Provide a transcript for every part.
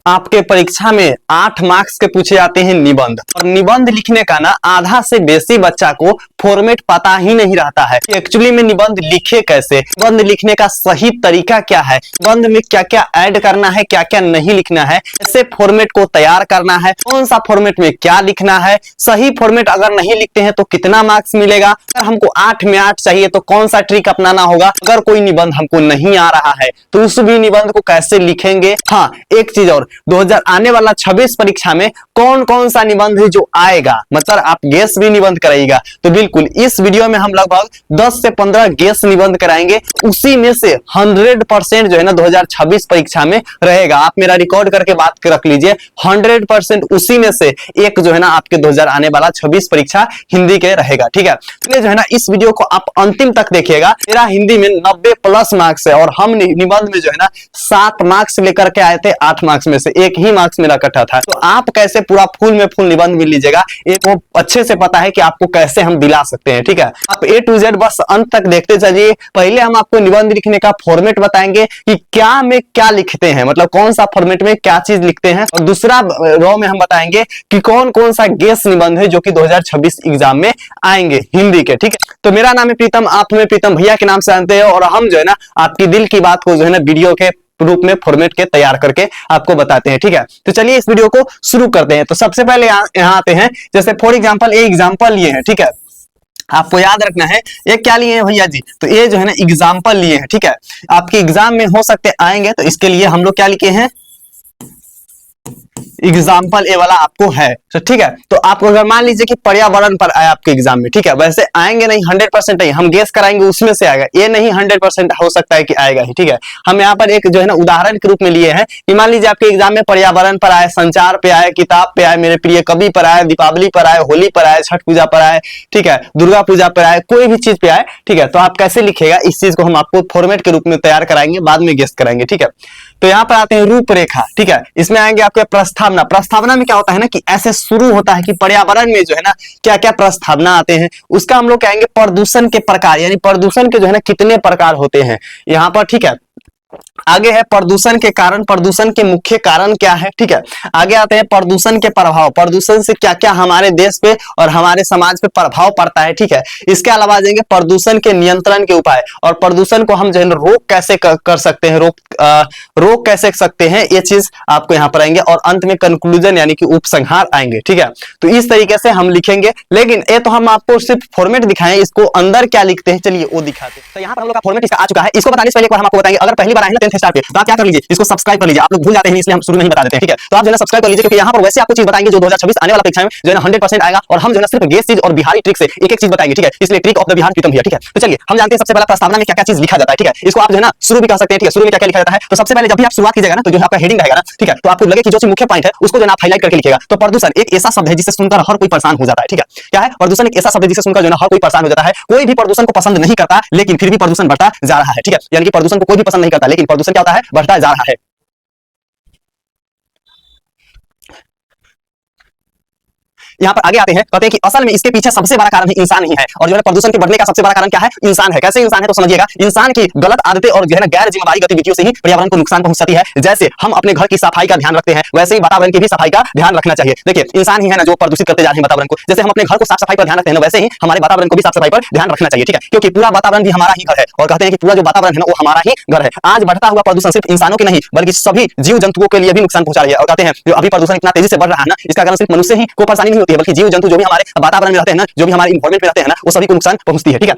आपके परीक्षा में 8 मार्क्स के पूछे जाते हैं निबंध। और निबंध लिखने का ना आधा से बेसी बच्चा को फॉर्मेट पता ही नहीं रहता है कि एक्चुअली में निबंध लिखे कैसे, निबंध लिखने का सही तरीका क्या है, निबंध में क्या क्या ऐड करना है, क्या क्या नहीं लिखना है, कैसे फॉर्मेट को तैयार करना है, कौन सा फॉर्मेट में क्या लिखना है, सही फॉर्मेट अगर नहीं लिखते हैं तो कितना मार्क्स मिलेगा, अगर हमको 8 में 8 चाहिए तो कौन सा ट्रिक अपनाना होगा, अगर कोई निबंध हमको नहीं आ रहा है तो उस भी निबंध को कैसे लिखेंगे। हाँ, एक चीज और, 2000 आने वाला 26 परीक्षा में कौन कौन सा निबंध है जो आएगा, मतलब आप गेस भी निबंध कराइएगा। तो बिल्कुल इस वीडियो में हम लगभग 10 से 15 गेस निबंध कराएंगे, उसी में से 100% जो है ना 2026 परीक्षा में रहेगा। आप मेरा रिकॉर्ड करके बात रख लीजिए, 100% उसी में से एक जो है ना आपके 2000 आने वाला 26 परीक्षा हिंदी के रहेगा। ठीक है, इसलिए जो है ना इस वीडियो को आप अंतिम तक देखिएगा। मेरा हिंदी में 90+ मार्क्स है और हम निबंध में जो है ना 7 मार्क्स लेकर के आए थे, 8 मार्क्स में से 1 ही मार्क्स मेरा कटा था। तो आप कैसे पूरा फुल में फुल निबंध मिल लीजिएगा, एक वो अच्छे से पता है कि आपको कैसे हम दिला सकते हैं। ठीक है, आप A to Z बस अंत तक देखते चलिए। पहले हम आपको निबंध लिखने का फॉर्मेट बताएंगे कि क्या में क्या लिखते हैं, मतलब कौन सा फॉर्मेट में क्या चीज लिखते हैं, और दूसरा रॉ में हम बताएंगे कि कौन कौन सा गेस निबंध है जो कि 2026 एग्जाम में आएंगे हिंदी के। ठीक है, तो मेरा नाम है प्रीतम, आप हमें प्रीतम भैया के नाम से जानते हैं, और हम जो है ना आपकी दिल की बात को जो है ना वीडियो के रूप में फॉर्मेट के तैयार करके आपको बताते हैं। ठीक है, तो चलिए इस वीडियो को शुरू करते हैं। तो सबसे पहले यहाँ आते हैं, जैसे फॉर एग्जांपल ये एग्जांपल लिए हैं। ठीक है, आपको याद रखना है ये क्या लिए हैं भैया जी, तो ये जो है ना एग्जांपल लिए हैं। ठीक है, आपके एग्जाम में हो सकते आएंगे, तो इसके लिए हम लोग क्या लिखे हैं, एग्जाम्पल ए वाला आपको है। तो ठीक है, तो आपको अगर मान लीजिए कि पर्यावरण पर आया आपके एग्जाम में, ठीक है, वैसे आएंगे नहीं, 100% नहीं, हम गेस कराएंगे उसमें से आएगा, ये नहीं 100% हो सकता है कि आएगा ही। ठीक है, हम यहाँ पर एक जो है ना उदाहरण के रूप में लिए हैं कि मान लीजिए आपके एग्जाम में पर्यावरण पर आए, संचार पे आए, किताब पे आए, मेरे प्रिय कवि पर आए, दीपावली पर आए, होली पर आए, छठ पूजा पर आए, ठीक है, दुर्गा पूजा पर आए, कोई भी चीज पे आए। ठीक है, तो आप कैसे लिखेगा इस चीज को हम आपको फॉर्मेट के रूप में तैयार कराएंगे, बाद में गेस कराएंगे। ठीक है, तो यहाँ पर आते हैं रूपरेखा। ठीक है, इसमें आएंगे आपके प्रस्तावना। प्रस्तावना में क्या होता है ना कि ऐसे शुरू होता है कि पर्यावरण में जो है ना क्या क्या प्रस्तावना आते हैं, उसका हम लोग कहेंगे प्रदूषण के प्रकार, यानी प्रदूषण के जो है ना कितने प्रकार होते हैं यहाँ पर। ठीक है, आगे है प्रदूषण के कारण, प्रदूषण के मुख्य कारण क्या है। ठीक है, आगे आते हैं प्रदूषण के प्रभाव, प्रदूषण से क्या क्या हमारे देश पे और हमारे समाज पे प्रभाव पड़ता है। ठीक है, इसके अलावा आ जाएंगे प्रदूषण के नियंत्रण के उपाय, और प्रदूषण को हम जो है रोक कैसे कर सकते हैं, रोक कैसे सकते हैं, ये चीज आपको यहाँ पर आएंगे, और अंत में कंक्लूजन यानी कि उपसंहार आएंगे। ठीक है, तो इस तरीके से हम लिखेंगे, लेकिन ये तो हम आपको सिर्फ फॉर्मेट दिखाएं, इसको अंदर क्या लिखते हैं चलिए वो दिखाते हैं। तो यहाँ पर हम लोग का फॉर्मेट इसका आ चुका है, इसको बताने से पहले एक बार हम आपको बताएंगे, अगर पहली बार आए ना 10th स्टार पे, तो आप क्या कर लीजिए, इसको सब्सक्राइब कर लीजिए। आप लोग भूल जाते हैं इसलिए हम शुरू में ही बता देते हैं। ठीक है, तो आप जो है सब्सक्राइब कर लीजिए, क्योंकि यहाँ पर वैसे आपको चीज बताएंगे जो 2026 आने वाला परीक्षा में जो है ना 100% आएगा, और हम जो है ना सिर्फ गेस चीज और बिहारी ट्रिक से एक एक चीज बताएंगे। ठीक है, इसलिए ट्रिक ऑफ द बिहार प्रीतम भैया। ठीक है, तो चलिए हम जानते हैं सबसे पहला प्रस्तावना में क्या क्या चीज लिखा जाता है। ठीक है, इसको आप जो है ना शुरू भी कर सकते हैं। ठीक है, शुरू में क्या क्या लिखा जाता है, तो सबसे पहले जब भी आप शुरुआत कीजिएगा ना तो जो है आपका हेडिंग रहेगा ना, ठीक है, तो आपको लगे कि जो मुख्य पॉइंट है उसको जो है आप हाईलाइट करके लिखिएगा। तो प्रदूषण एक ऐसा शब्द है जिसे सुनकर हर कोई परेशान हो जाता है। ठीक है, क्या है प्रदूषण, एक ऐसा शब्द है जिसे सुनकर जो है हर कोई परेशान हो जाता है। कोई भी प्रदूषण को पसंद नहीं करता, लेकिन फिर भी प्रदूषण बढ़ता जा रहा है। ठीक है, यानी कि प्रदूषण को कोई भी पसंद नहीं करता, लेकिन प्रदूषण क्या होता है, बढ़ता जा रहा है। यहाँ पर आगे आते हैं, कहते हैं कि असल में इसके पीछे सबसे बड़ा कारण इंसान ही है, और जो है प्रदूषण के बढ़ने का सबसे बड़ा कारण क्या है, इंसान है। कैसे इंसान है, तो समझिएगा, इंसान की गलत आदतें और जो है ना गैर जिम्मेदारी गतिविधियों से ही पर्यावरण को नुकसान पहुंचती है। जैसे हम अपने घर की सफाई का ध्यान रखते हैं, वैसे ही वातावरण की भी सफाई का ध्यान रखना चाहिए। देखिए, इंसान ही है ना जो प्रदूषित करते जा रहे हैं वातावरण को। जैसे हम अपने घर को साफ सफाई पर ध्यान रखते हैं, वैसे ही हमारे वातावरण को भी साफ सफाई पर ध्यान रखना चाहिए। ठीक है, क्योंकि पूरा वातावरण भी हमारा ही घर है, और कहते हैं कि पूरा जो वातावरण है ना वो हमारा ही घर है। आज बढ़ता हुआ प्रदूषण सिर्फ इंसानों के नहीं बल्कि सभी जीव जंतुओं के लिए भी नुकसान पहुंचा रही है, और कहते हैं जो अभी प्रदूषण इतना तेजी से बढ़ रहा है ना, इसका कारण सिर्फ मनुष्य ही को परेशानी नहीं होती है, बल्कि जीव जंतु जो भी हमारे वातावरण में रहते हैं ना, जो भी हमारे इन्वायरमेंट में रहते हैं ना, वो सभी को नुकसान पहुंचती है। ठीक है,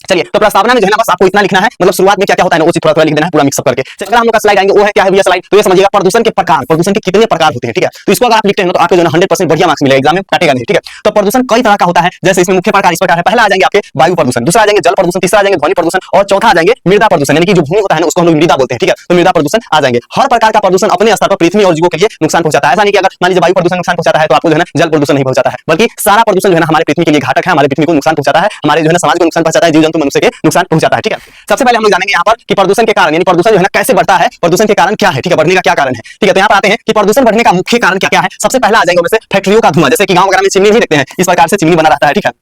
चलिए, तो प्रस्तावना में जो है ना बस आपको इतना लिखना है, मतलब शुरुआत में क्या क्या होता है ना वो चीज थोड़ा थोड़ा लिख देना है, पूरा मिक्सअप करके। अगर हम लोग का स्लाइड आएंगे, वो है क्या है भैया स्लाइड, तो ये समझिएगा प्रदूषण के प्रकार, प्रदूषण के कितने प्रकार होते हैं। ठीक है, तो इसको अगर आप लिखते हैं तो आपको जो है 100% बढ़िया मार्क्स मिलेगा, एग्जाम में काटेगा नहीं। ठीक है, तो प्रदूषण कई तरह का होता है, जैसे इसमें मुख्य प्रकार इस प्रकार है। पहला आ जाएंगे आपके वायु प्रदूषण, दूसरा आ जाएंगे जल प्रदूषण, तीसरा आ जाएंगे ध्वनि प्रदूषण, और चौथा आ जाएंगे मृदा प्रदूषण, यानी कि जो भूमि होता है ना उसको हम लोग मृदा बोलते हैं। ठीक है, तो मृदा प्रदूषण आ जाएंगे। हर प्रकार का प्रदूषण अपने स्तर पर पृथ्वी और जीवों के लिए नुकसान पहुंचाता है। ऐसा नहीं कि अगर मान लीजिए वायु प्रदूषण नुकसान पहुंचाता है तो आपको जो है ना जल प्रदूषण नहीं पहुंचाता है, बल्कि सारा प्रदूषण जो है ना हमारे पृथ्वी के लिए घातक है, हमारे पृथ्वी को नुकसान पहुंचाता है, हमारे जो है ना समाज को नुकसान पहुंचाता है, जीव जंतु मनुष्य के नुकसान पहुंचाता है। ठीक है, सबसे पहले हम लोग जानेंगे यहाँ पर कि प्रदूषण के कारण, यानी प्रदूषण जो है ना कैसे बढ़ता है, प्रदूषण के कारण क्या है। ठीक है, बढ़ने का क्या कारण है। ठीक है, तो यहाँ पर आते हैं कि प्रदूषण बढ़ने का मुख्य कारण क्या क्या है। सबसे पहला आ जाएगा वैसे फैक्ट्रियों का धुआं, जैसे कि गांव वगैरह में चिमनी नहीं देखते हैं, इस प्रकार से चिमनी बना रहता है। ठीक है,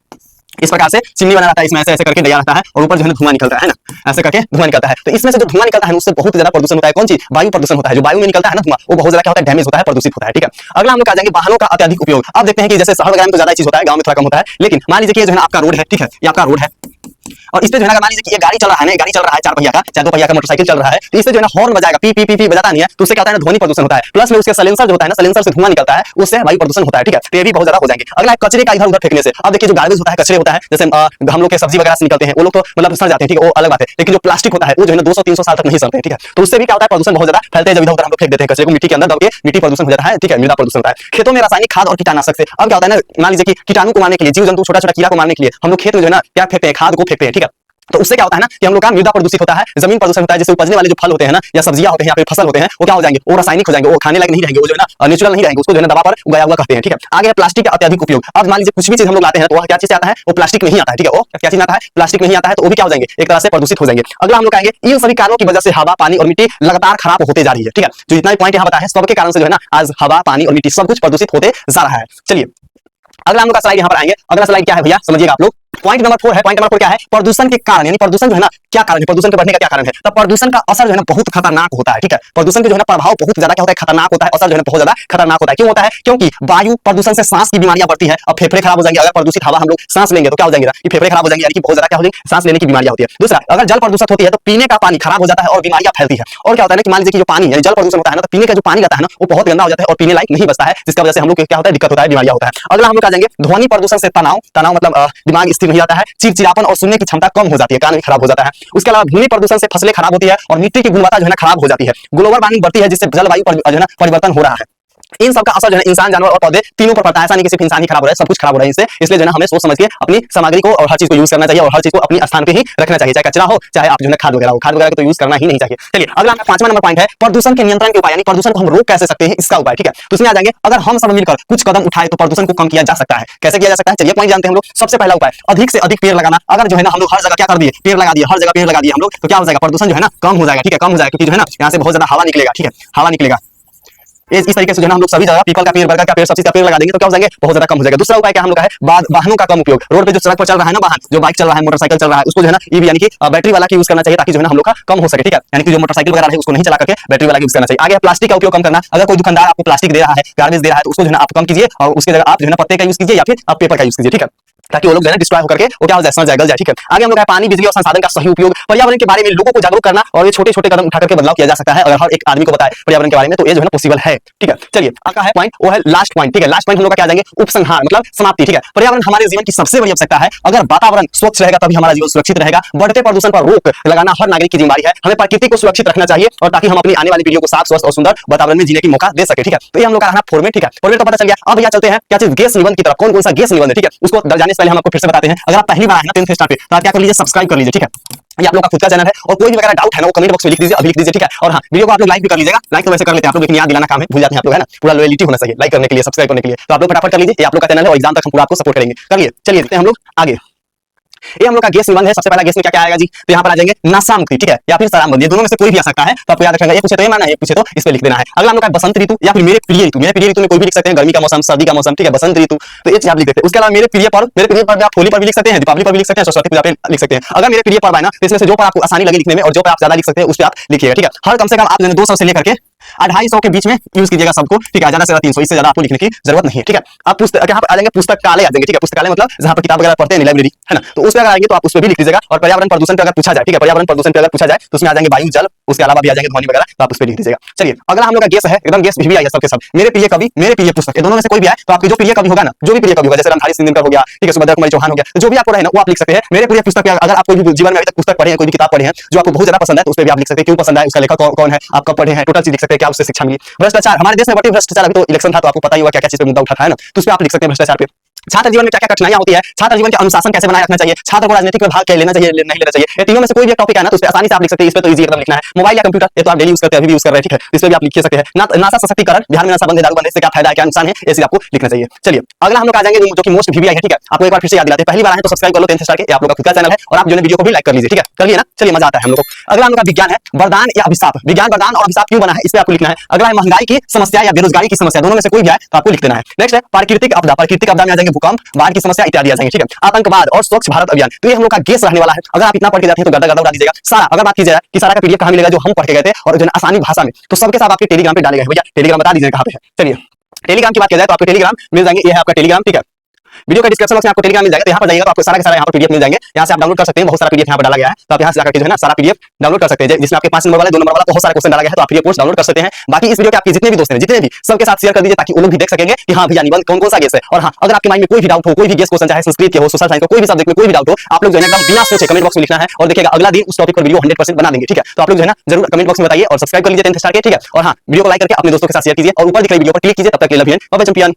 इस प्रकार से चिमनी बना रहता है, इसमें ऐसे ऐसे करके दिया रहता है और ऊपर जो है धुआं निकलता है ना, ऐसे करके धुआं निकलता है। तो इसमें से जो धुआं निकलता है उससे बहुत ज्यादा प्रदूषण होता है। कौन चीज? वायु प्रदूषण होता है। जो वायु में निकलता है ना धुआं, वो बहुत ज्यादा क्या होता है? डैमेज होता है, प्रदूषित होता है। ठीक है, अगला हम लोग आ जाएंगे वाहनों का अत्यधिक उपयोग। अब देखते हैं कि जैसे शहर वगैरह में तो ज्यादा चीज होता है, गांव में थोड़ा कम होता है। लेकिन मान लीजिए कि ये जो है आपका रोड है, ठीक है, ये आपका रोड है और इस पे जो है मान लीजिए कि ये गाड़ी चल रहा है ना, गाड़ी चल रहा है 4 पहिया का, चाहे 2 पहिया का मोटरसाइकिल चल रहा है, तो इससे जो है हॉर्न बजाएगा, पी पी पी पी बजाता नहीं है, तो उससे क्या होता है ना, ध्वनि प्रदूषण होता है। प्लस में उसके साइलेंसर जो होता है ना, साइलेंसर से धुआं निकलता है, उससे वायु प्रदूषण होता है। ठीक है, तो ये भी बहुत ज्यादा हो जाएंगे। अगला कचरे का इधर उधर फेंकने से। अब देखिए जो गार्बेज होता है, कचरे होता है, जैसे हम लोग के सब्जी वगैरह से निकलते हैं, वो लोग तो मतलब सड़ जाते हैं, ठीक है, वो अलग बात है। लेकिन जो प्लास्टिक होता है वो जो है 200-300 साल तक नहीं सड़ते हैं। ठीक है, तो उससे भी क्या होता है? प्रदूषण बहुत ज्यादा फैलते हैं। जब इधर उधर हम लोग फेंक देते हैं कचरे को, मिट्टी के अंदर दब के मिट्टी प्रदूषण हो जाता है। ठीक है, मृदा प्रदूषण होता है। खेतों में रासायनिक खाद और कीटनाशक से अब क्या होता है ना, मान लीजिए कि कीटाणु को मारने के लिए, जीव जंतु छोटा छोटा कीड़ा को मारने के लिए हम लोग खेत में जो है ना क्या फेंकते हैं? खाद को फेंकते हैं। ठीक है, तो उससे क्या होता है ना कि हम लोग का मृदा प्रदूषित होता है, जमीन प्रदूषण होता है। जैसे उपजने वाले जो फल होते हैं ना, या सब्जियां होते हैं, या फिर फसल होते हैं, वो क्या हो जाएंगे? वो रासायनिक हो जाएंगे, वो खाने लायक नहीं रहेंगे, वो जो है ना नेचुरल नहीं रहेंगे, उसको जो है ना दवा पर उगाया हुआ कहते हैं। ठीक है, आगे प्लास्टिक का अत्यधिक उपयोग। अब मान लीजिए कुछ भी चीज हम लोग लाते हैं तो वह क्या चीज आता है? वो प्लास्टिक में ही आता है। ठीक है, वो क्या चीज आता है? प्लास्टिक में ही आता है। तो वो भी क्या हो जाएंगे? एक तरह से प्रदूषित हो जाएंगे। अगला हम लोग आएंगे इन सभी कारणों की वजह से हवा, पानी और मिट्टी लगातार खराब होते जा रही है। ठीक है, जो इतना पॉइंट यहाँ बताया है, सबके कारण से जो है ना आज हवा, पानी और मिट्टी सब कुछ प्रदूषित होते जा रहा है। चलिए अगला हम लोग का स्लाइड यहाँ पर आएंगे। अगला स्लाइड क्या है भैया, समझिएगा आप लोग। पॉइंट नंबर 4 है। पॉइंट नंबर 4 क्या है? प्रदूषण के कारण, यानी प्रदूषण जो है ना क्या कारण है? प्रदूषण के बढ़ने का क्या कारण है? तो प्रदूषण का असर जो है ना बहुत खतरनाक होता है। ठीक है, प्रदूषण के जो है ना प्रभाव बहुत ज्यादा क्या होता है? खतरनाक होता है। असर जो है ना बहुत ज्यादा खतरनाक होता है। क्यों होता है? क्योंकि वायु प्रदूषण से सांस की बीमारियां बढ़ती है। अब फेफड़े खराब हो जाएंगे। अगर प्रदूषित हवा हम लोग सांस लेंगे तो क्या हो जाएगा? कि फेफड़े खराब हो जाएंगे, यानी कि बहुत ज्यादा क्या हो जाएगी? सांस लेने की बीमारियां होती है। दूसरा, अगर जल प्रदूषित होती है तो पीने का पानी खराब हो जाता है और बीमारियां फैलती है। और क्या होता है ना कि मान लीजिए कि जो पानी यानी जल प्रदूषण होता है ना, तो पीने का जो पानी रहता है ना वो बहुत गंदा हो जाता है और पीने लायक नहीं बचता है, जिसकी वजह से हम लोग क्या होता है? दिक्कत होता है, बीमारियां होता है। अगला हम लोग आ जाएंगे ध्वनि प्रदूषण से तनाव। तनाव मतलब दिमाग स्थिर नहीं रहता है, चिड़चिड़ापन और सुनने की क्षमता कम हो जाती है, कान भी खराब हो जाता है। उसके अलावा भूमि प्रदूषण से फसलें खराब होती है और मिट्टी की गुणवत्ता जो है ना खराब हो जाती है। ग्लोबल वार्मिंग बढ़ती है, जिससे जलवायु पर जो है ना परिवर्तन हो रहा है। इन सब का असर जो है इंसान, जानवर और पौधे तीनों पर पड़ता है। ऐसा नहीं कि सिर्फ इंसान ही खराब हो रहा है, सब कुछ खराब हो रहा है इससे। इसलिए जो है हमें सोच समझ के अपनी सामग्री को और हर चीज को यूज करना चाहिए और हर चीज को अपनी स्थान पे ही रखना चाहिए, चाहे कचरा हो चाहे आप जो है खाद वगैरह हो। खाद वगैरह को तो यूज करना ही नहीं चाहिए। चलिए अगला 5वां नंबर पॉइंट है प्रदूषण के नियंत्रण के उपाय, यानी प्रदूषण को हम रोक कैसे सकते हैं, इसका उपाय। ठीक है, तो इसमें आ जाएंगे अगर हम सब मिलकर कुछ कदम उठाए तो प्रदूषण को कम किया जा सकता है। कैसे किया जा सकता है? चलिए पॉइंट जानते हैं हम लोग। सबसे पहला उपाय, अधिक से अधिक पेड़ लगाना। अगर जो है ना हम लोग हर जगह क्या कर दिए? पेड़ लगा दिए, हर जगह पेड़ लगा दिए हम लोग, तो क्या हो जाएगा? प्रदूषण जो है ना कम हो जाएगा। ठीक है, कम हो जाएगा, क्योंकि जो है ना यहाँ से बहुत ज्यादा हवा निकलेगा। ठीक है, हवा निकलेगा। इस तरीके से जो है हम लोग सभी जगह पीपल का पेड़, बरगद का पेड़, सब चीज का पेड़ लगा देंगे तो क्या हो जाएंगे? बहुत ज्यादा कम हो जाएगा। दूसरा उपाय क्या हम लोग का है? वाहनों का कम उपयोग। रोड पे जो सड़क पर चल रहा है ना वाहन, जो बाइक चल रहा है, मोटरसाइकिल चल रहा है, उसको जो है ना ईवी यानी कि बैटरी वाला की यूज करना चाहिए, ताकि जो है ना हम लोग का कम हो सके। ठीक है, यानी कि जो मोटरसाइकिल वगैरह है उसको नहीं चला करके बैटरी वाला यूज करना चाहिए। आगे प्लास्टिक का उपयोग कम करना। अगर कोई दुकानदार आपको प्लास्टिक दे रहा है, गार्बेज दे रहा है, तो उसको जो है ना आप कम कीजिए और उसकी जगह आप जो है ना पत्ते का यूज कीजिए या फिर आप पेपर का यूज कीजिए। ठीक है, ताकि वो लोग जो है डिस्ट्रॉय होकर के वो क्या हो जाए? सड़ जाए, गल जाए। ठीक है, आगे हम लोग पानी, बिजली और संसाधन का सही उपयोग। पर्यावरण के बारे में लोगों को जागरूक करना और ये छोटे छोटे कदम उठा करके बदलाव किया जा सकता है। अगर हर एक आदमी को बताए पर्यावरण के बारे में तो ये जो है पॉसिबल है। ठीक है, चलिए आपका है पॉइंट, वो है लास्ट पॉइंट। ठीक है, लास्ट पॉइंट हम लोग का क्या जाएंगे? उपसंहार मतलब समाप्ति। ठीक है, पर्यावरण हमारे जीवन की सबसे बड़ी आवश्यकता है। अगर वातावरण स्वच्छ रहेगा तभी हमारा जीवन सुरक्षित रहेगा। बढ़ते प्रदूषण पर रोक लगाना हर नागरिक की जिम्मेदारी है। हमें प्रकृति को सुरक्षित रखना चाहिए और ताकि हम अपनी आने वाली पीढ़ियों को साफ, स्वस्थ और सुंदर वातावरण में जीने की मौका दे सके। ठीक है, तो ये हम लोग का फॉर्मेट। ठीक है, फॉर्मेट तो पता चल गया। अब भैया चलते हैं क्या चीज? गैस निबंध की तरफ। कौन कौन सा गैस निबंध है? ठीक है, उसको जाने से पहले हम आपको फिर से बताते हैं। अगर आप पहली बार आए ना 10th स्टार पे तो आप क्या कर लीजिए? सब्सक्राइब कर लीजिए। ठीक है, ये आप लोग का खुद का चैनल है और कोई भी वगैरह डाउट है ना वो कमेंट बॉक्स में लिख दीजिए, अभी लिख दीजिए। ठीक है, और हाँ वीडियो को आप लोग लाइक भी कर लीजिएगा। लाइक तो वैसे कर लेते हैं आप लोग, लेकिन याद दिलाना काम है, भूल जाते हैं आप लोग, है ना। पूरा लॉयल्टी होना चाहिए लाइक करने के लिए, सब्सक्राइब करने के लिए। तो आप लोग फटाफट कर लीजिए, ये आप लोग का चैनल है और एग्जाम तक हम पूरा आपको सपोर्ट करेंगे। करिए, चलिए देखते हैं हम लोग आगे। ये हम लोग का गैस निबंध है। सबसे पहला गैस में क्या क्या आएगा जी? तो यहाँ पर आ जाएंगे नशा मुक्ति। ठीक है, या फिर शराबबंदी, ये दोनों में से कोई भी आ सकता है। तो आपको याद रखना, ये पूछे तो ये मानना है, ये पूछे तो इस पे लिख देना है। अगला हम लोग का बसंत ऋतु या फिर मेरे प्रिय ऋतु। मेरे प्रिय ऋतु में कोई भी लिख सकते हैं, गर्मी का मौसम, सर्दी का मौसम। ठीक है, बसंत ऋतु, तो ये चीज आप लिख देते हैं। उसके अलावा मेरे प्रिय पर्व, मेरे प्रिय पर्व आप होली पर भी लिख सकते हैं, दीपावली पर भी लिख सकते हैं, सरस्वती पूजा पे लिख सकते हैं। अगर मेरे प्रिय पर्व है ना तो इसमें से जो पर आपको आसानी लगे लिखने में और जो पर आप ज्यादा लिख सकते हैं उस पर आप लिखिएगा। ठीक है, हर कम से कम आप 200 से लेकर के 250 के बीच में यूज कीजिएगा सबको। ठीक है, ज्यादा से ज्यादा 300, इससे ज्यादा आपको लिखने की जरूरत नहीं है। ठीक है, आप पुस्तक यहाँ पर आ जाएंगे, पुस्तकालय आ जाएंगे। ठीक है, पुस्तकालय मतलब जहाँ पर किताब वगैरह पढ़ते हैं, लाइब्रेरी, है ना। तो उस पर अगर आएंगे तो आप उस पर भी लिख दीजिएगा। और पर्यावरण प्रदूषण पे अगर पूछा जाए, ठीक है, पर्यावरण प्रदूषण पे अगर पूछा जाए तो उसमें आ जाएंगे वायु, जल, उसके अलावा भी आ जाएंगे ध्वनि वगैरह, तो आप उस पर लिख दीजिएगा। चलिए अगला हम लोग का गैस है, एकदम गैस भी आइए सबके सब। मेरे प्रिय कवि, मेरे प्रिय पुस्तक, ये दोनों में से कोई भी आए तो आपकी जो प्रिय कवि होगा ना, जो भी प्रिय कवि होगा, जैसे रामधारी सिंह दिनकर हो गया, ठीक है, सुभद्रा कुमारी चौहान हो गया, तो जो भी आपको रहे ना वो आप लिख सकते हैं। मेरे प्रिय पुस्तक अगर आप कोई भी जीवन में अभी तक पुस्तक पढ़े हैं, कोई भी किताब पढ़े हैं जो आपको बहुत ज्यादा पसंद है, तो उस पर भी आप लिख सकते हैं। क्यों पसंद है, उसका लेखक कौन है, आप कब पढ़े हैं, टोटल चीज लिख सकते हैं, क्या उससे शिक्षा मिली। भ्रष्टाचार, हमारे देश में बढ़ती भ्रष्टाचार, अभी तो इलेक्शन था तो आपको पता ही होगा क्या क्या चीज पे मुद्दा उठा था, है ना। तो उस पर आप लिख सकते हैं भ्रष्टाचार पे। छात्र जीवन में क्या क्या कठिनाइयां होती है, छात्र जीवन के अनुशासन कैसे बनाए रखना चाहिए, छात्र को राजनीतिक में भाग लेना चाहिए, नहीं लेना चाहिए, ये तीनों में से कोई भी टॉपिक है ना तो उस पर आसानी से आप लिख सकते हैं। इस पे तो इजी एकदम लिखना है। मोबाइल या कंप्यूटर, ये तो आप डेली यूज करते हैं, अभी भी यूज कर रहे हैं। ठीक है, इस पे भी आप लिख सकते हैं। नासा सशक्तिकरण, बिहार में नशा बंद, दारू बंद, इससे क्या फायदा है, क्या नुकसान है, ये चीज आपको लिखना चाहिए। चलिए अगला हम लोग आ जाएंगे जो कि मोस्ट वीवीआई है। ठीक है, आपको एक बार फिर से याद दिलाते हैं, पहली बार आए तो सब्सक्राइब कर लो 10th स्टार के, आप लोग का खुद का चैनल है और आप जो है वीडियो को भी लाइक कर लीजिए। ठीक है, करिए ना, चलिए मजा आता है हम लोग को। अगला हम लोग का विज्ञान है, वरदान या अभिशाप। विज्ञान वरदान और अभिशाप क्यों बना है, इस पे आपको लिखना है। अगला है महंगाई की समस्या या बेरोजगारी की समस्या, दोनों में से कोई भी है तो आपको लिख देना है। नेक्स्ट है प्राकृतिक आपदा। प्राकृतिक आपदा में आ जाएंगे भूकंप, बाढ़ की समस्या इत्यादि आ जाएंगे। ठीक है, आतंकवाद और स्वच्छ भारत अभियान, तो ये हम लोग का गेस रहने वाला है। अगर आप इतना पढ़ के जाते हैं तो गर्दा गर्दा उड़ा दीजिएगा सारा। अगर बात की जाए कि सारा का पीडीएफ कहाँ मिलेगा जो हम पढ़ के गए थे और जो है आसानी भाषा में, तो सबके साथ आपके टेलीग्राम पे डाले गए। भैया टेलीग्राम बता दीजिए कहाँ पे है। चलिए टेलीग्राम की बात की जाए तो आपको टेलीग्राम मिल जाएंगे, ये है आपका टेलीग्राम। ठीक है, वीडियो के डिस्क्रिप्शन बॉक्स में आपको टेलीग्राम मिल जाएगा, तो यहाँ पर जाइएगा तो आपको सारा का सारा यहाँ पर पीडीएफ मिल जाएंगे। यहाँ से आप डाउनलोड कर सकते हैं, बहुत सारा पीडीएफ यहाँ पर डाला गया है, तो आप यहाँ से जाकर के जो है ना सारा पीडीएफ डाउनलोड कर सकते हैं, जिसमें आपके 5 नंबर वाला 2 नंबर वाला बहुत सारे क्वेश्चन डाला गया है, तो आप ये कोर्स डाउनलोड कर सकते हैं। बाकी इस वीडियो के आपके जितने भी दोस्त हैं, जितने भी सबके साथ शेयर कर दीजिए, ताकि वो लोग भी देख सकेंगे कि हाँ भैया निबंध कौन कौन सा गेस है। और हाँ, अगर आपके माइंड में कोई भी डाउट हो, कोई भी गेस क्वेश्चन चाहे संस्कृत के हो, सोशल साइंस का कोई भी सब्जेक्ट में कोई भी डाउट हो, आप लोग जो है एकदम बिना सोचे कमेंट बॉक्स में लिखना है और देखिएगा अगला दिन उस टॉपिक पर वीडियो 100% बना देंगे। ठीक है, तो आप लोग जो है ना जरूर कमेंट बॉक्स में बताइए और सब्सक्राइब कर लीजिए 10th स्टार के। ठीक है, और हाँ वीडियो को लाइक करके अपने दोस्तों के साथ शेयर कीजिए और ऊपर दिख रही वीडियो पर क्लिक कीजिए। तब तक के लिए love you and bye bye champion.